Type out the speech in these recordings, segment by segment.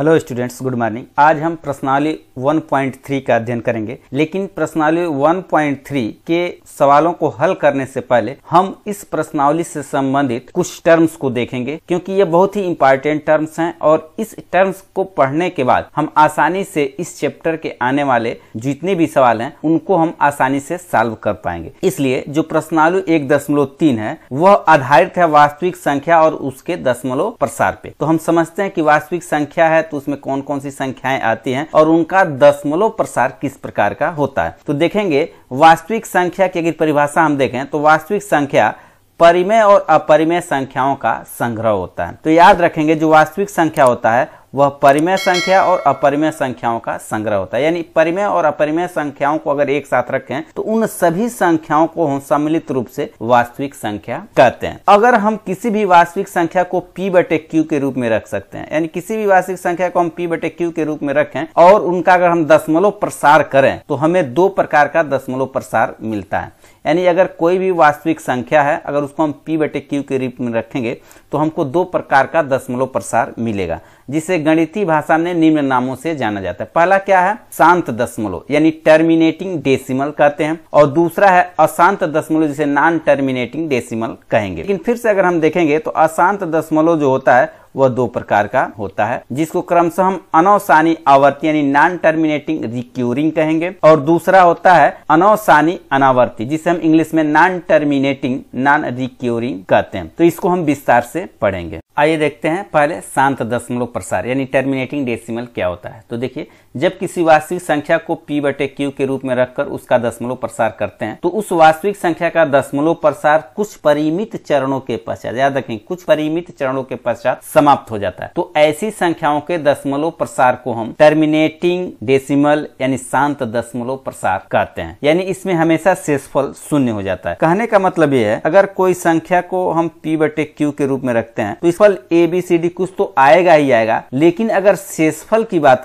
Hello students, good morning. आज हम प्रश्नावली 1.3 का अध्ययन करेंगे, लेकिन प्रश्नावली 1.3 के सवालों को हल करने से पहले हम इस प्रश्नावली से संबंधित कुछ टर्म्स को देखेंगे, क्योंकि ये बहुत ही इंपॉर्टेंट टर्म्स हैं और इस टर्म्स को पढ़ने के बाद हम आसानी से इस चैप्टर के आने वाले जितने भी सवाल हैं उनको हम आसानी से सॉल्व कर पाएंगे। इसलिए जो प्रश्नावली 1.3 है वह आधारित है वास्तविक संख्या और उसके दशमलव प्रसार पे। तो हम समझते हैं कि वास्तविक संख्या है तो उसमें कौन कौन सी संख्याएं आती हैं और उनका दशमलव प्रसार किस प्रकार का होता है। तो देखेंगे वास्तविक संख्या की अगर परिभाषा हम देखें तो वास्तविक संख्या परिमेय और अपरिमेय संख्याओं का संग्रह होता है। तो याद रखेंगे जो वास्तविक संख्या होता है वह परिमेय संख्या और अपरिमेय संख्याओं का संग्रह होता है। यानी परिमेय और अपरिमेय संख्याओं को अगर एक साथ रखें तो उन सभी संख्याओं को हम सम्मिलित रूप से वास्तविक संख्या कहते हैं। अगर हम किसी भी वास्तविक संख्या को P/Q के रूप में रख सकते हैं, यानी किसी भी वास्तविक संख्या को हम P/Q के रूप में रखें और उनका अगर हम दशमलव प्रसार करें तो हमें दो प्रकार का दशमलव प्रसार मिलता है। यानी अगर कोई भी वास्तविक संख्या है, अगर उसको हम P/Q के रूप में रखेंगे तो हमको दो प्रकार का दशमलव प्रसार मिलेगा, जिसे गणितीय भाषा में निम्न नामों से जाना जाता है। पहला क्या है? शांत दशमलव यानी टर्मिनेटिंग डेसिमल कहते हैं, और दूसरा है अशांत दशमलव जिसे नॉन टर्मिनेटिंग डेसिमल कहेंगे। लेकिन फिर से अगर हम देखेंगे तो अशांत दशमलव जो होता है वह दो प्रकार का होता है, जिसको क्रमशः हम अनवसानी आवर्ती यानी नॉन टर्मिनेटिंग रिक्यूरिंग कहेंगे, और दूसरा होता है अनवसानी अनावर्ती जिसे हम इंग्लिश में नॉन टर्मिनेटिंग नॉन रिक्यूरिंग कहते हैं। तो इसको हम विस्तार से पढ़ेंगे। आइए देखते हैं पहले शांत दशमलव प्रसार यानी टर्मिनेटिंग डेसिमल क्या होता है। तो देखिए, जब किसी वास्तविक संख्या को P/Q के रूप में रखकर उसका दशमलव प्रसार करते हैं तो उस वास्तविक संख्या का दशमलव प्रसार कुछ परिमित चरणों के पश्चात, याद रखें, कुछ परिमित चरणों के पश्चात समाप्त हो जाता है। तो ऐसी संख्याओं के दशमलव प्रसार को हम टर्मिनेटिंग डेसिमल यानी शांत दशमलव प्रसार कहते हैं। यानी इसमें हमेशा शेषफल शून्य हो जाता है। कहने का मतलब यह है, अगर कोई संख्या को हम P/Q के रूप में रखते हैं तो इस फल ABCD कुछ तो आएगा ही आएगा, लेकिन अगर शेषफल की बात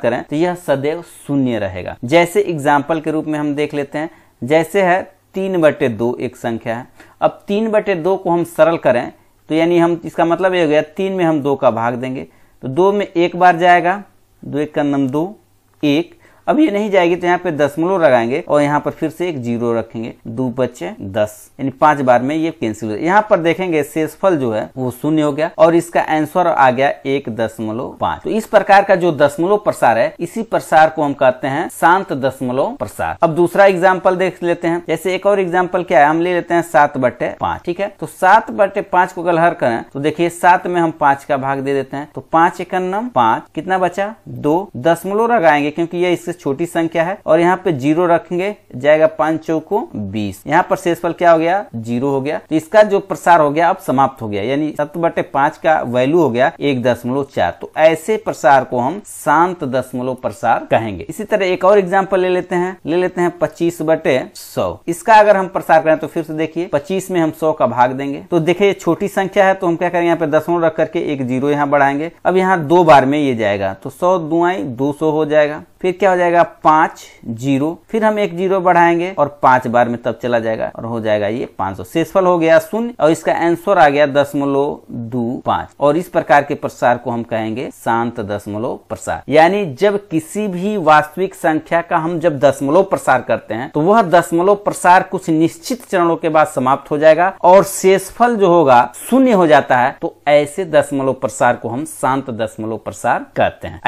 करें तो यह सदैव शून्य रहेगा। जैसे एग्जाम्पल के रूप में हम देख लेते हैं, जैसे है 3/2 एक संख्या है। अब 3/2 को हम सरल करें तो यानी हम इसका मतलब ये हो गया 3 में हम 2 का भाग देंगे तो 2 में एक बार जाएगा, 2 1 का नम 2 1। अब ये नहीं जाएगी तो यहाँ पे दशमलव लगाएंगे और यहाँ पर फिर से एक 0 रखेंगे, 2 बचे 10, यानी 5 बार में ये कैंसिल हो। यहाँ पर देखेंगे शेषफल जो है वो शून्य हो गया और इसका आंसर आ गया 1.5। तो इस प्रकार का जो दशमलव प्रसार है इसी प्रसार को हम कहते हैं शांत दशमलव प्रसार। अब दूसरा एग्जाम्पल देख लेते हैं। जैसे एक और एग्जाम्पल क्या है, हम ले लेते हैं 7/5। ठीक है, तो 7/5 को अगर हल करें तो देखिए 7 में हम 5 का भाग दे देते हैं तो 5 1 9 5, कितना बचा 2, दशमलव लगाएंगे क्योंकि ये इससे छोटी संख्या है और यहाँ पे 0 रखेंगे, जाएगा 5 चौको 20। यहाँ पर शेषफल क्या हो गया 0 हो गया। तो इसका जो प्रसार हो गया अब समाप्त हो गया, यानी 7/5 का वैल्यू हो गया 1.4। तो ऐसे प्रसार को हम शांत दशमलव प्रसार कहेंगे। इसी तरह एक और एग्जाम्पल ले लेते हैं 25/100। इसका अगर हम प्रसार करें तो फिर से देखिए 25 में हम 100 का भाग देंगे तो देखिए छोटी संख्या है तो हम क्या करेंगे, यहाँ पे दशमलव रख करके एक 0 यहाँ बढ़ाएंगे। अब यहाँ 2 बार में ये जाएगा तो 100 2 200 हो जाएगा। फिर क्या हो जाएगा 5 0, फिर हम एक 0 बढ़ाएंगे और 5 बार में तब चला जाएगा और हो जाएगा ये 500। शेषफल हो गया 0 और इसका आंसर आ गया 0.25। और इस प्रकार के प्रसार को हम कहेंगे शांत दशमलव प्रसार। यानी जब किसी भी वास्तविक संख्या का हम जब दशमलव प्रसार करते हैं तो वह दशमलव प्रसार कुछ निश्चित चरणों के बाद समाप्त हो जाएगा और शेषफल जो होगा शून्य हो जाता है। तो ऐसे दशमलव प्रसार को हम शांत दशमलव प्रसार कहते हैं।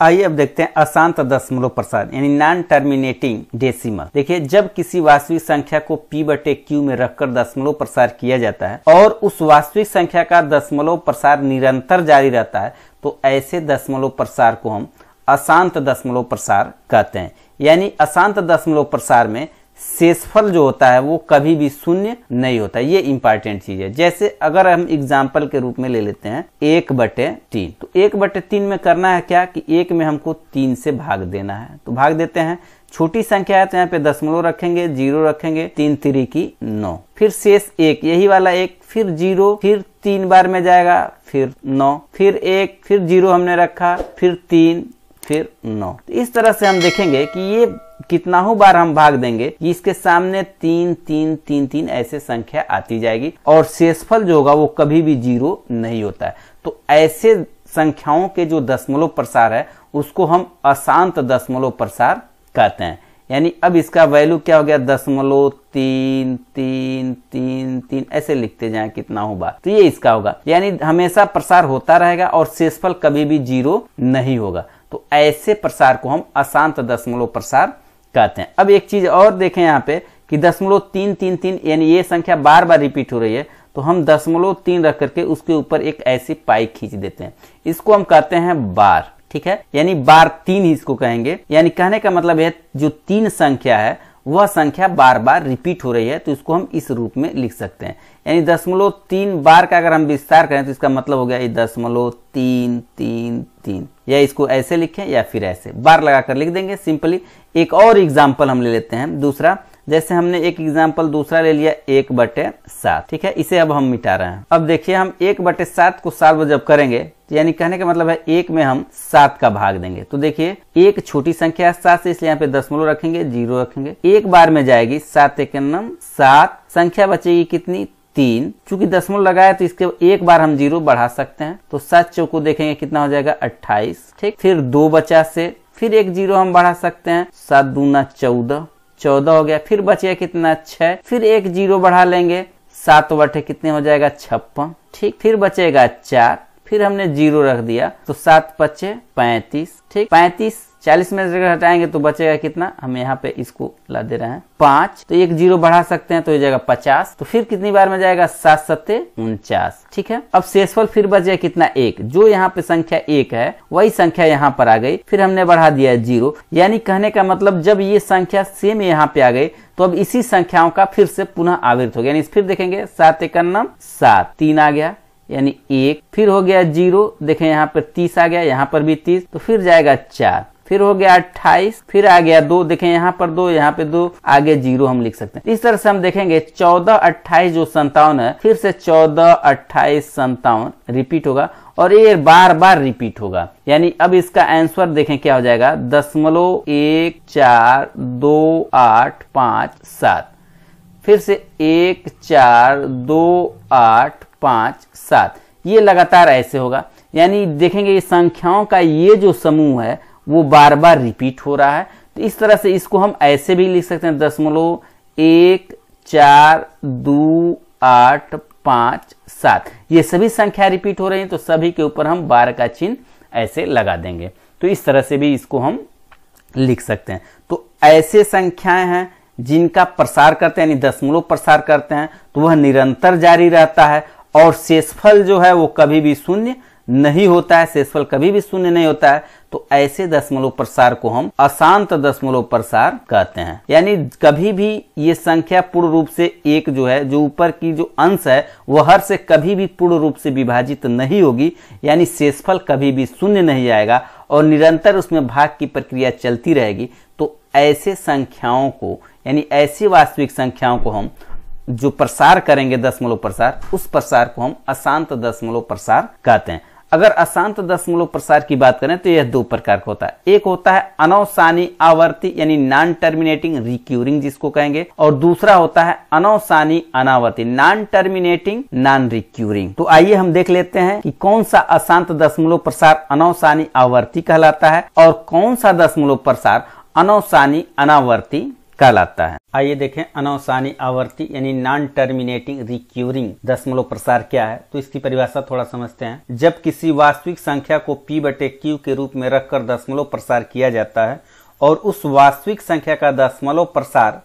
आइए अब देखते हैं अशांत दशमलव प्रसार यानी नॉन टर्मिनेटिंग डेसिमल। देखिए, जब किसी वास्तविक संख्या को P/Q में रखकर दशमलव प्रसार किया जाता है और उस वास्तविक संख्या का दशमलव प्रसार निरंतर जारी रहता है तो ऐसे दशमलव प्रसार को हम अशांत दशमलव प्रसार कहते हैं। यानी अशांत दशमलव प्रसार में शेषफल जो होता है वो कभी भी शून्य नहीं होता। ये इंपॉर्टेंट चीज है। जैसे अगर हम एग्जाम्पल के रूप में ले लेते हैं 1/3, तो 1/3 में करना है क्या कि 1 में हमको 3 से भाग देना है तो भाग देते हैं। छोटी संख्या है तो यहाँ पे दशमलव रखेंगे, 0 रखेंगे, 3 3 की 9, फिर शेष 1, यही वाला 1, फिर 0, फिर 3 बार में जाएगा, फिर 9, फिर 1, फिर 0 हमने रखा, फिर 3, फिर 9। तो इस तरह से हम देखेंगे कि ये कितना हो बार हम भाग देंगे कि इसके सामने 3 3 3 3 ऐसे संख्या आती जाएगी और शेषफल जो होगा वो कभी भी 0 नहीं होता है। तो ऐसे संख्याओं के जो दशमलव प्रसार है उसको हम अशांत दशमलव प्रसार कहते हैं। यानी अब इसका वैल्यू क्या हो गया, 0.33333 ऐसे लिखते जाएं कितना हो बार, तो ये इसका होगा। यानी हमेशा प्रसार होता रहेगा और शेषफल कभी भी 0 नहीं होगा। तो ऐसे प्रसार को हम अशांत दशमलव प्रसार कहते हैं। अब एक चीज और देखें यहाँ पे कि 0.333 यानी ये संख्या बार बार रिपीट हो रही है, तो हम 0.3 रख करके उसके ऊपर एक ऐसी पाई खींच देते हैं, इसको हम कहते हैं बार। ठीक है, यानी बार 3 ही इसको कहेंगे। यानी कहने का मतलब है जो 3 संख्या है वह संख्या बार बार रिपीट हो रही है, तो इसको हम इस रूप में लिख सकते हैं। यानी 0.3 बार का अगर हम विस्तार करें तो इसका मतलब हो गया 0.333, या इसको ऐसे लिखें या फिर ऐसे बार लगाकर लिख देंगे सिंपली। एक और एग्जाम्पल हम ले लेते हैं दूसरा। जैसे हमने एक एग्जाम्पल दूसरा ले लिया 1/7। ठीक है, इसे अब हम मिटा रहे हैं। अब देखिए हम 1/7 को सॉल्व जब करेंगे, यानी कहने का मतलब है 1 में हम 7 का भाग देंगे। तो देखिए एक छोटी संख्या है 7 से, इसलिए यहाँ पे दशमलव रखेंगे, 0 रखेंगे। एक बार में जाएगी 7 × 9 7, संख्या बचेगी कितनी 3। चूंकि दशमलव लगाया तो इसके एक बार हम 0 बढ़ा सकते हैं, तो 7 चौको देखेंगे कितना हो जाएगा 28। ठीक, फिर 2 बचा से फिर एक 0 हम बढ़ा सकते हैं, 7 दूना 14 हो गया। फिर बचेगा कितना 6, फिर एक 0 बढ़ा लेंगे, 7 बटे कितने हो जाएगा 56। ठीक, फिर बचेगा 4, फिर हमने 0 रख दिया तो 7 बचे 35। ठीक, 35 40 में से हटाएंगे तो बचेगा कितना, हम यहाँ पे इसको ला दे रहे हैं 5, तो एक 0 बढ़ा सकते हैं तो ये जाएगा 50। तो फिर कितनी बार में जाएगा 7 7 49। ठीक है, अब शेषफल फिर बचेगा कितना 1, जो यहाँ पे संख्या 1 है वही संख्या यहाँ पर आ गई, फिर हमने बढ़ा दिया 0। यानी कहने का मतलब जब ये संख्या सेम यहाँ पे आ गई तो अब इसी संख्याओं का फिर से पुनः आवृत हो गया। यानी फिर देखेंगे 7 × 9 7, 3 आ गया यानी 1, फिर हो गया 0, देखें यहाँ पर 30 आ गया, यहाँ पर भी 30, तो फिर जाएगा 4, फिर हो गया 28, फिर आ गया 2, देखें यहाँ पर 2, यहाँ पे 2, आगे 0 हम लिख सकते हैं। इस तरह से हम देखेंगे 14 28 जो 57 है, फिर से 14 28 57 रिपीट होगा और ये बार बार रिपीट होगा। यानी अब इसका आंसर देखें क्या हो जाएगा 0.142857, फिर से 14285 ये लगातार ऐसे होगा। यानी देखेंगे ये संख्याओं का ये जो समूह है वो बार बार रिपीट हो रहा है। तो इस तरह से इसको हम ऐसे भी लिख सकते हैं 0.1428557। ये सभी संख्या रिपीट हो रही हैं तो सभी के ऊपर हम 12 का चिन्ह ऐसे लगा देंगे। तो इस तरह से भी इसको हम लिख सकते हैं। तो ऐसे संख्याएं हैं जिनका प्रसार करते हैं यानी दशमलव प्रसार करते हैं तो वह निरंतर जारी रहता है और शेषफल जो है वो कभी भी शून्य नहीं होता है, शेषफल कभी भी शून्य नहीं होता है। तो ऐसे दशमलव प्रसार को हम अशांत दशमलव प्रसार कहते हैं। यानी कभी भी ये संख्या पूर्ण रूप से एक जो है, जो ऊपर की जो अंश है वह हर से कभी भी पूर्ण रूप से विभाजित नहीं होगी, यानी शेषफल कभी भी शून्य नहीं आएगा और निरंतर उसमें भाग की प्रक्रिया चलती रहेगी। तो ऐसे संख्याओं को यानी ऐसी वास्तविक संख्याओं को हम जो प्रसार करेंगे दशमलव प्रसार, उस प्रसार को हम अशांत दशमलव प्रसार कहते हैं। अगर अशांत दशमलव प्रसार की बात करें तो यह 2 प्रकार का होता है। एक होता है अनवसानी आवर्ती यानी नॉन टर्मिनेटिंग रिक्यूरिंग जिसको कहेंगे, और दूसरा होता है अनवसानी अनावर्ती नॉन टर्मिनेटिंग नॉन रिक्यूरिंग। तो आइए हम देख लेते हैं कि कौन सा अशांत दशमलव प्रसार अनवसानी आवर्ती कहलाता है और कौन सा दशमलव प्रसार अनवसानी अनावर्ती कहलाता है। आइए देखें अनवसानी आवर्ती यानी नॉन टर्मिनेटिंग रिक्यूरिंग दशमलव प्रसार क्या है। तो इसकी परिभाषा थोड़ा समझते हैं। जब किसी वास्तविक संख्या को p/q के रूप में रखकर दशमलव प्रसार किया जाता है और उस वास्तविक संख्या का दशमलव प्रसार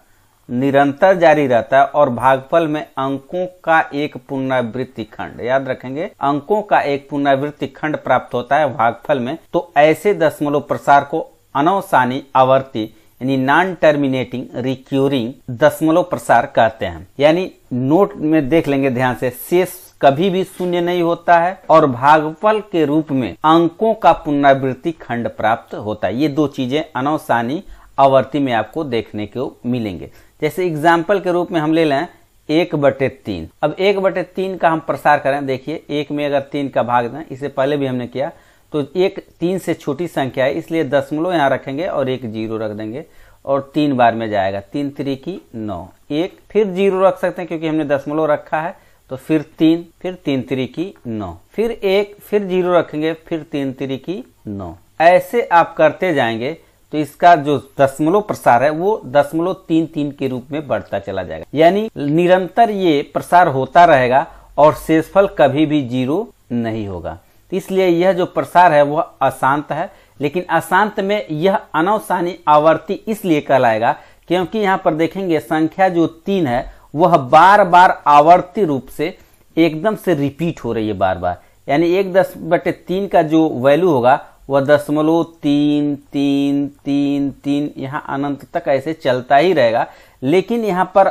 निरंतर जारी रहता है और भागफल में अंकों का एक पुनरावृत्ति खंड, याद रखेंगे अंकों का एक पुनरावृत्ति खंड प्राप्त होता है भागफल में, तो ऐसे दशमलव प्रसार को अनवसानी आवर्ती यानी नॉन टर्मिनेटिंग रिक्यूरिंग दशमलव प्रसार कहते हैं। यानी नोट में देख लेंगे ध्यान से, शेष कभी भी शून्य नहीं होता है और भागफल के रूप में अंकों का पुनरावृत्ति खंड प्राप्त होता है। ये 2 चीजें अनवसानी आवर्ती में आपको देखने को मिलेंगे। जैसे एग्जाम्पल के रूप में हम ले लें 1/3। अब 1/3 का हम प्रसार करें, देखिए 1 में अगर 3 का भाग दें, इससे पहले भी हमने किया, तो 1 3 से छोटी संख्या है इसलिए दशमलव यहाँ रखेंगे और एक 0 रख देंगे और 3 बार में जाएगा, 3 3 की 9, 1 फिर 0 रख सकते हैं क्योंकि हमने दशमलव रखा है तो फिर 3, फिर 3 3 9, फिर 1, फिर 0 रखेंगे, फिर 3 3 9। ऐसे आप करते जाएंगे तो इसका जो दशमलव प्रसार है वो 0.33 के रूप में बढ़ता चला जाएगा। यानी निरंतर ये प्रसार होता रहेगा और शेषफल कभी भी 0 नहीं होगा। इसलिए यह जो प्रसार है वह अशांत है, लेकिन अशांत में यह अनवसानी आवर्ती इसलिए कहलाएगा क्योंकि यहाँ पर देखेंगे संख्या जो 3 है वह बार बार आवर्ती रूप से एकदम से रिपीट हो रही है बार बार। यानी 1/3 का जो वैल्यू होगा वह 0.33333 यहाँ अनंत तक ऐसे चलता ही रहेगा। लेकिन यहाँ पर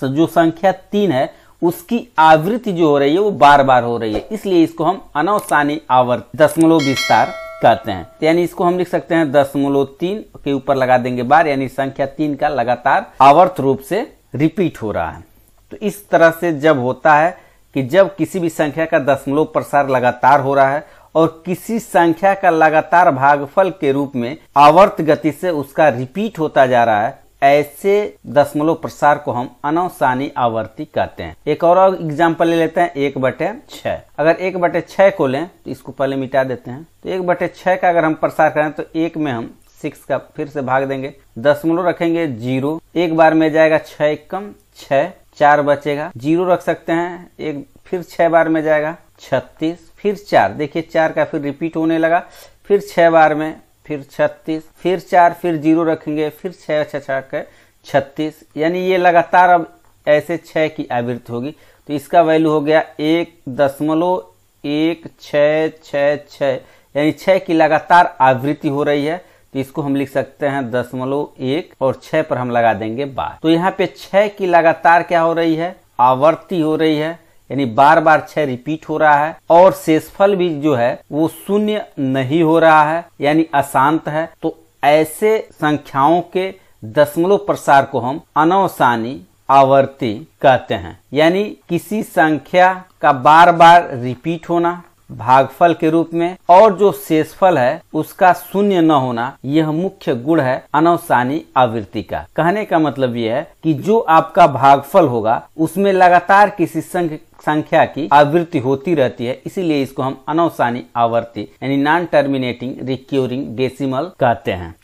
जो संख्या 3 है उसकी आवृत्ति जो हो रही है वो बार बार हो रही है, इसलिए इसको हम अनवसानी आवर्ती दशमलव विस्तार कहते हैं। यानी इसको हम लिख सकते हैं 0.3 के ऊपर लगा देंगे बार, यानी संख्या 3 का लगातार आवर्त रूप से रिपीट हो रहा है। तो इस तरह से जब होता है कि जब किसी भी संख्या का दशमलव प्रसार लगातार हो रहा है और किसी संख्या का लगातार भागफल के रूप में आवर्त गति से उसका रिपीट होता जा रहा है, ऐसे दशमलव प्रसार को हम अनवसानी आवर्ती कहते हैं। एक और एग्जांपल ले लेते हैं 1/6। अगर 1/6 को लें तो इसको पहले मिटा देते हैं। तो 1/6 का अगर हम प्रसार करें तो 1 में हम 6 का फिर से भाग देंगे, दशमलव रखेंगे 0, एक बार में जाएगा 6 कम 6, 4 बचेगा, 0 रख सकते हैं, एक फिर 6 बार में जाएगा 36, फिर 4, देखिए 4 का फिर रिपीट होने लगा, फिर 6 बार में, फिर 36, फिर 4, फिर 0 रखेंगे, फिर 6 6 36। यानी ये लगातार अब ऐसे 6 की आवृत्ति होगी। तो इसका वैल्यू हो गया 1.1666, यानी 6 की लगातार आवृत्ति हो रही है। तो इसको हम लिख सकते हैं 0.1 और 6 पर हम लगा देंगे बार। तो यहाँ पे 6 की लगातार क्या हो रही है, आवर्ती हो रही है, यानी बार बार 6 रिपीट हो रहा है और शेषफल भी जो है वो 0 नहीं हो रहा है, यानी अशांत है। तो ऐसे संख्याओं के दशमलव प्रसार को हम अनवसानी आवर्ती कहते हैं। यानी किसी संख्या का बार बार रिपीट होना भागफल के रूप में और जो शेषफल है उसका 0 न होना, यह मुख्य गुण है अनवसानी आवृत्ति का। कहने का मतलब यह है कि जो आपका भागफल होगा उसमें लगातार किसी संख्या की आवृत्ति होती रहती है, इसीलिए इसको हम अनवसानी आवर्ती यानी नॉन टर्मिनेटिंग रिक्योरिंग डेसिमल कहते हैं।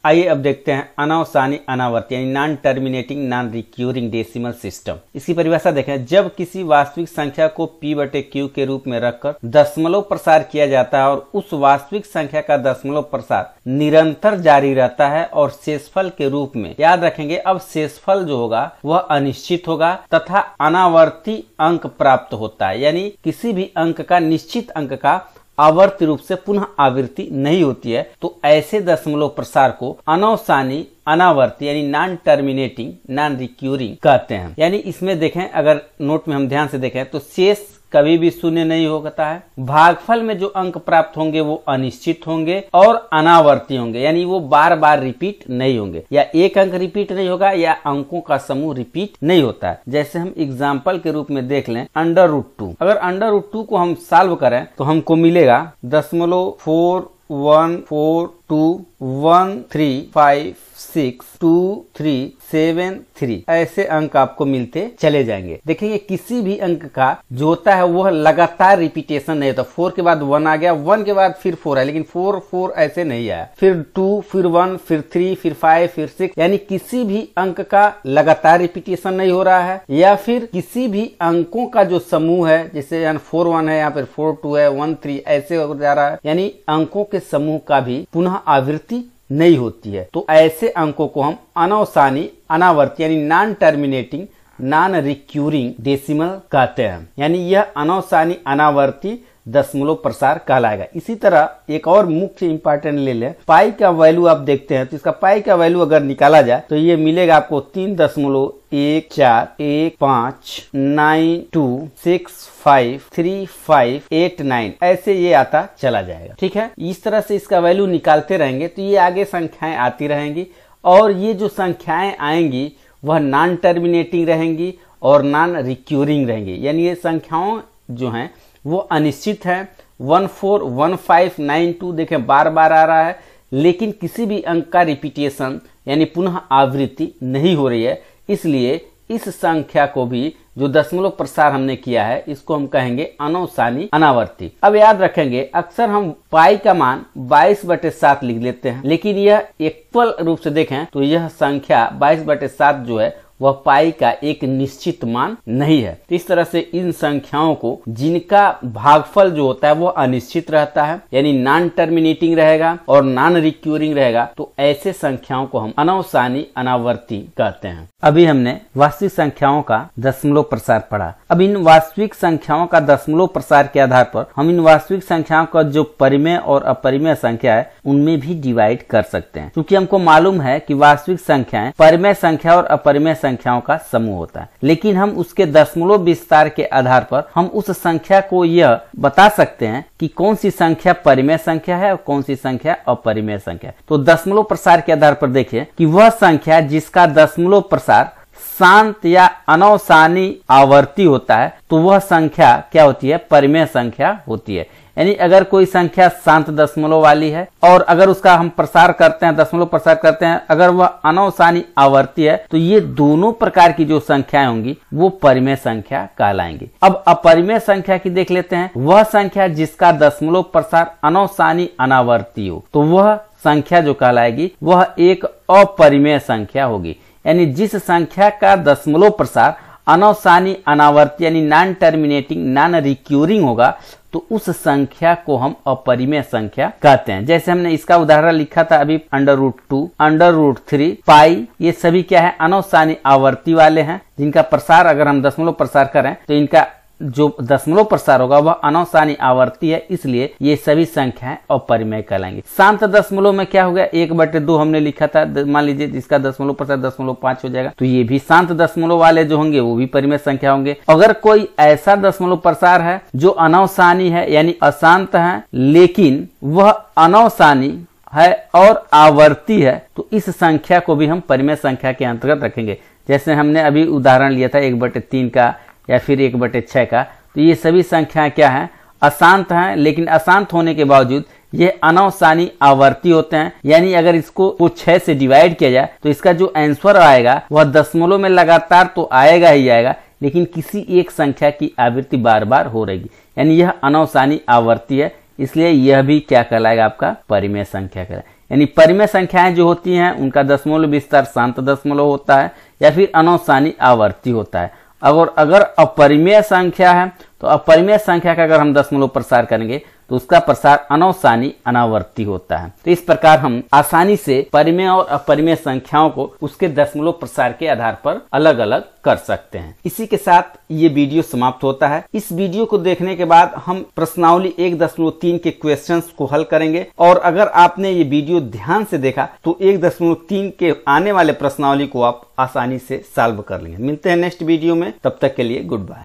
आइए अब देखते हैं अनवसानी अनावर्ती यानी non terminating non recurring decimal system. इसकी परिभाषा देखें, जब किसी वास्तविक संख्या को p/q के रूप में रखकर दशमलव प्रसार किया जाता है और उस वास्तविक संख्या का दशमलव प्रसार निरंतर जारी रहता है और शेषफल के रूप में, याद रखेंगे अब शेषफल जो होगा वह अनिश्चित होगा तथा अनावर्ती अंक प्राप्त होता है, यानी किसी भी अंक का निश्चित अंक का आवर्ती रूप से पुनः आवृत्ति नहीं होती है। तो ऐसे दशमलव प्रसार को अनवसानी अनावर्ती यानी नॉन टर्मिनेटिंग नॉन रिक्यूरिंग कहते हैं। यानी इसमें देखें, अगर नोट में हम ध्यान से देखें तो शेष कभी भी 0 नहीं होता है, भागफल में जो अंक प्राप्त होंगे वो अनिश्चित होंगे और अनावर्ती होंगे, यानी वो बार बार रिपीट नहीं होंगे, या एक अंक रिपीट नहीं होगा या अंकों का समूह रिपीट नहीं होता है। जैसे हम एग्जाम्पल के रूप में देख लें √2। अगर √2 को हम सॉल्व करें तो हमको मिलेगा 0.414213562373 ऐसे अंक आपको मिलते चले जाएंगे। देखेंगे किसी भी अंक का जो होता है वह लगातार रिपीटेशन नहीं होता। 4 के बाद 1 आ गया, 1 के बाद फिर 4 है, लेकिन 4 ऐसे नहीं आया, फिर 2, फिर 1, फिर 3, फिर 5, फिर 6, यानी किसी भी अंक का लगातार रिपीटेशन नहीं हो रहा है। या फिर किसी भी अंकों का जो समूह है, जैसे 4 1 है, यहाँ पर 4 2 है, 1 3 ऐसे हो जा रहा है, यानी अंकों के समूह का भी पुनः आवृत्ति नहीं होती है। तो ऐसे अंकों को हम अनवसानी अनावर्ती यानी non terminating non recurring decimal कहते हैं। यानी यह अनवसानी अनावर्ती दशमलव प्रसार कहलाएगा। इसी तरह एक और मुख्य इंपॉर्टेंट ले लें, पाई का वैल्यू आप देखते हैं तो इसका पाई का वैल्यू अगर निकाला जाए तो ये मिलेगा आपको 3.141592653589 ऐसे ये आता चला जाएगा। ठीक है, इस तरह से इसका वैल्यू निकालते रहेंगे तो ये आगे संख्याएं आती रहेंगी और ये जो संख्याएं आएंगी वह नॉन टर्मिनेटिंग रहेंगी और नॉन रिक्यूरिंग रहेंगी। यानी ये संख्याओं जो हैं वो अनिश्चित है। 141592 देखें बार बार आ रहा है, लेकिन किसी भी अंक का रिपीटेशन यानी पुनः आवृत्ति नहीं हो रही है, इसलिए इस संख्या को भी जो दशमलव प्रसार हमने किया है इसको हम कहेंगे अनवसानी अनावर्ती। अब याद रखेंगे अक्सर हम पाई का मान 22/7 लिख लेते हैं, लेकिन यह इक्वल रूप से देखें तो यह संख्या 22/7 जो है वह पाई का एक निश्चित मान नहीं है। तो इस तरह से इन संख्याओं को जिनका भागफल जो होता है वह अनिश्चित रहता है, यानी नॉन टर्मिनेटिंग रहेगा और नॉन रिक्यूरिंग रहेगा, तो ऐसे संख्याओं को हम अनवसानी अनावर्ती कहते हैं। अभी हमने वास्तविक संख्याओं का दशमलव प्रसार पढ़ा। अब इन वास्तविक संख्याओं का दशमलव प्रसार के आधार पर हम इन वास्तविक संख्याओं का जो परिमेय और अपरिमेय संख्या है उनमें भी डिवाइड कर सकते हैं, क्योंकि हमको मालूम है कि वास्तविक संख्याएं परिमेय संख्या और अपरिमेय संख्याओं का समूह होता है, लेकिन हम उसके दशमलव विस्तार के आधार पर हम उस संख्या को यह बता सकते हैं कि कौन सी संख्या परिमेय संख्या है और कौन सी संख्या अपरिमेय संख्या है। तो दशमलव प्रसार के आधार पर देखिए कि वह संख्या जिसका दशमलव प्रसार शांत या अनवसानी आवर्ती होता है तो वह संख्या क्या होती है, परिमेय संख्या होती है। यानी अगर कोई संख्या शांत दशमलव वाली है और अगर उसका हम प्रसार करते हैं, दशमलव प्रसार करते हैं, अगर वह अनवसानी आवर्ती है तो ये दोनों प्रकार की जो संख्याएं होंगी वो परिमेय संख्या कहलाएंगी। अब अपरिमेय संख्या की देख लेते हैं। वह संख्या जिसका दशमलव प्रसार अनवसानी अनावर्ती हो तो वह संख्या जो कहलाएगी वह एक अपरिमेय संख्या होगी। यानी जिस संख्या का दशमलव प्रसार अनवसानी अनावर्ती यानी नॉन टर्मिनेटिंग नॉन रिक्यूरिंग होगा तो उस संख्या को हम अपरिमेय संख्या कहते हैं। जैसे हमने इसका उदाहरण लिखा था अभी √2, √3, पाई, ये सभी क्या है, अनवसानी आवर्ती वाले हैं, जिनका प्रसार अगर हम दशमलव प्रसार करें तो इनका जो दशमलव प्रसार होगा वह अनवसानी आवर्ती है, इसलिए ये सभी संख्याएं अपरिमेय कहलाएंगी। शांत दशमलव में क्या हो गया, 1/2 हमने लिखा था, मान लीजिए जिसका दशमलव प्रसार 0.5 हो जाएगा तो ये भी शांत दशमलव वाले जो होंगे वो भी परिमेय संख्या होंगे। अगर कोई ऐसा दशमलव प्रसार है जो अनवसानी है यानी अशांत है लेकिन वह अनवसानी है और आवर्ती है तो इस संख्या को भी हम परिमेय संख्या के अंतर्गत रखेंगे। जैसे हमने अभी उदाहरण लिया था 1/3 का या फिर 1/6 का, तो ये सभी संख्याएं क्या हैं, अशांत हैं, लेकिन अशांत होने के बावजूद ये अनवसानी आवर्ती होते हैं। यानी अगर इसको 6 से डिवाइड किया जाए तो इसका जो आंसर आएगा वह दशमलव में लगातार तो आएगा ही आएगा, लेकिन किसी एक संख्या की आवृत्ति बार बार हो रहेगी, यानी यह अनवसानी आवर्ती है, इसलिए यह भी क्या कहलाएगा, आपका परिमेय संख्या कहलाएगा। यानी परिमेय संख्याएं जो होती हैं उनका दशमलव विस्तार शांत दशमलव होता है या फिर अनवसानी आवर्ती होता है। अगर अपरिमेय संख्या है तो अपरिमेय संख्या का अगर हम दशमलव प्रसार करेंगे तो उसका प्रसार अनवसानी अनावर्ती होता है। तो इस प्रकार हम आसानी से परिमेय और अपरिमेय संख्याओं को उसके दशमलव प्रसार के आधार पर अलग अलग कर सकते हैं। इसी के साथ ये वीडियो समाप्त होता है। इस वीडियो को देखने के बाद हम प्रश्नावली 1.3 के क्वेश्चंस को हल करेंगे और अगर आपने ये वीडियो ध्यान से देखा तो 1.3 के आने वाले प्रश्नावली को आप आसानी से सॉल्व कर लेंगे। मिलते हैं नेक्स्ट वीडियो में, तब तक के लिए गुड बाय।